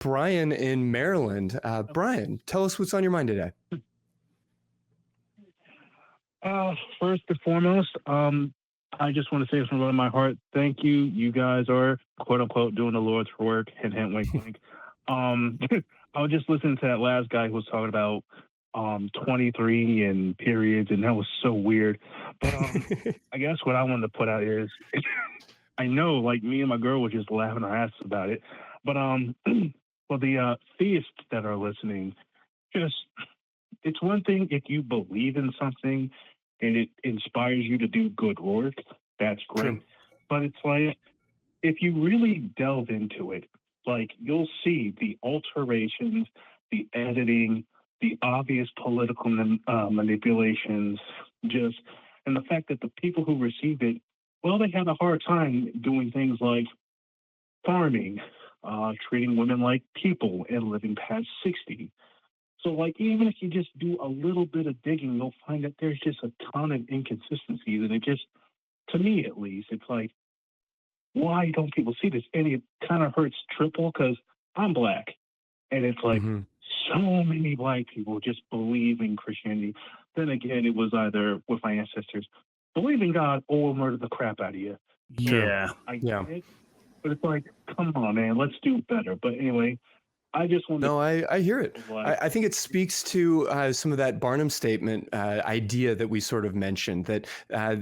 Brian in Maryland. Brian, tell us what's on your mind today. First and foremost, I just want to say from the bottom of my heart, thank you. You guys are, quote unquote, doing the Lord's work. Hint, hint, wink, wink. I was just listening to that last guy who was talking about 23 and periods, and that was so weird. But I guess what I wanted to put out is, I know, like, me and my girl were just laughing our asses about it. But for the theists that are listening, just, it's one thing if you believe in something and it inspires you to do good work, that's great. True. But it's like, if you really delve into it, like, you'll see the alterations, the editing, the obvious political manipulations, and the fact that the people who received it, well, they had a hard time doing things like farming, treating women like people, and living past 60. So, like, even if you just do a little bit of digging, you'll find that there's just a ton of inconsistencies. And it just, to me at least, it's like, why don't people see this? And it kind of hurts triple because I'm black. And it's like, so many black people just believe in Christianity. Then again, it was either with my ancestors, believe in God or we'll murder the crap out of you. Yeah. I get it. But it's like, come on, man, let's do better. But anyway, I just want to... No, I hear it. I think it speaks to some of that Barnum statement idea that we sort of mentioned, that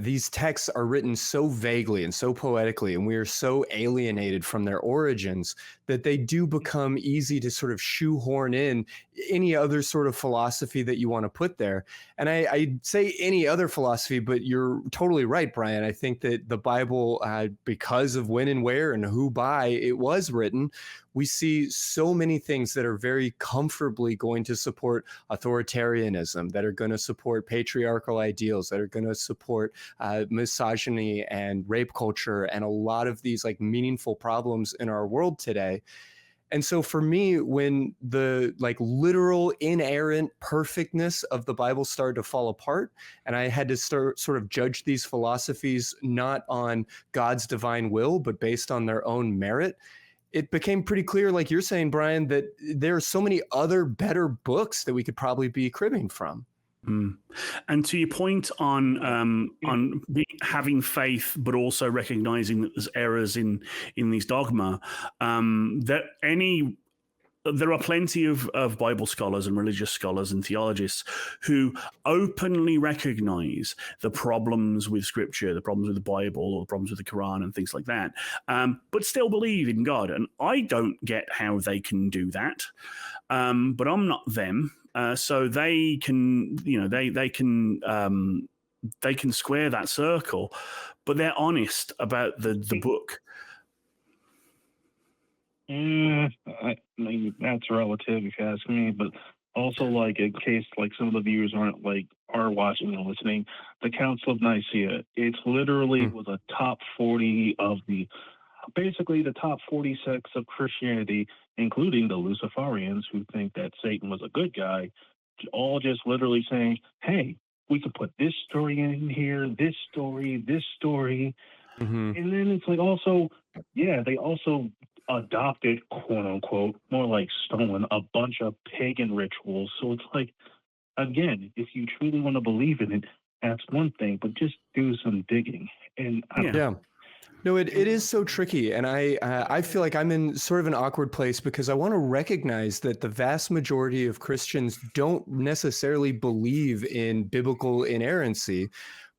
these texts are written so vaguely and so poetically, and we are so alienated from their origins that they do become easy to sort of shoehorn in any other sort of philosophy that you want to put there. And I say any other philosophy, but you're totally right, Brian. I think that the Bible, because of when and where and who by it was written, we see so many things that are very comfortably going to support authoritarianism, that are going to support patriarchal ideals, that are going to support misogyny and rape culture, and a lot of these like meaningful problems in our world today. And so for me, when the like literal inerrant perfectness of the Bible started to fall apart, and I had to start sort of judge these philosophies not on God's divine will, but based on their own merit, it became pretty clear, like you're saying, Brian, that there are so many other better books that we could probably be cribbing from. And to your point on having faith, but also recognizing that there's errors in these dogma, there are plenty of Bible scholars and religious scholars and theologists who openly recognize the problems with Scripture, the problems with the Bible, or the problems with the Quran and things like that, but still believe in God. And I don't get how they can do that, but I'm not them. So they can, they can square that circle, but they're honest about the book. I mean, that's relative if you ask me, but also, like, in case like some of the viewers are watching and listening, the Council of Nicaea, it's literally was a top 40 of basically the top 40 sects of Christianity, including the Luciferians, who think that Satan was a good guy, all just literally saying, hey, we could put this story in here, this story, and then it's like also, they also adopted, quote unquote, more like stolen, a bunch of pagan rituals. So it's like, again, if you truly want to believe in it, that's one thing, but just do some digging. And No, it is so tricky. And I feel like I'm in sort of an awkward place because I want to recognize that the vast majority of Christians don't necessarily believe in biblical inerrancy.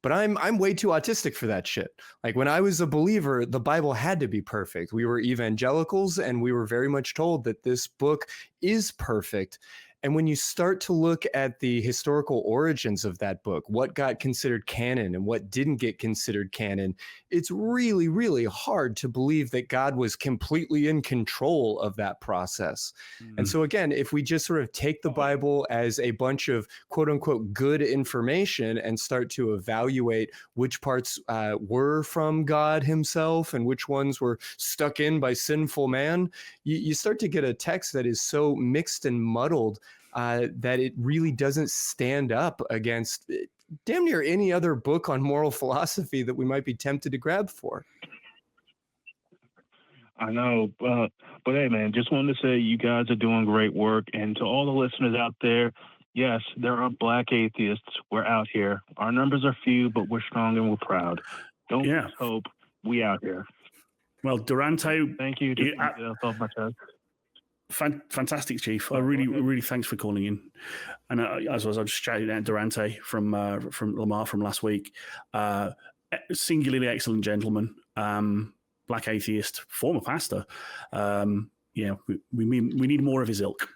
But I'm way too autistic for that shit. Like when I was a believer, the Bible had to be perfect. We were evangelicals and we were very much told that this book is perfect. And when you start to look at the historical origins of that book, what got considered canon and what didn't get considered canon, it's really, really hard to believe that God was completely in control of that process. And so again, if we just sort of take the Bible as a bunch of quote unquote good information and start to evaluate which parts were from God himself and which ones were stuck in by sinful man, you start to get a text that is so mixed and muddled that it really doesn't stand up against damn near any other book on moral philosophy that we might be tempted to grab for. I know, but hey, man, just wanted to say you guys are doing great work. And to all the listeners out there, yes, there are Black atheists. We're out here. Our numbers are few, but we're strong and we're proud. Don't lose hope. We out here. Well, Durante, thank you. Off my chest. Fantastic, Chief. I really thanks for calling in. And as I was just shouting out Durante from Lamar from last week, singularly excellent gentleman, Black atheist, former pastor. We need more of his ilk.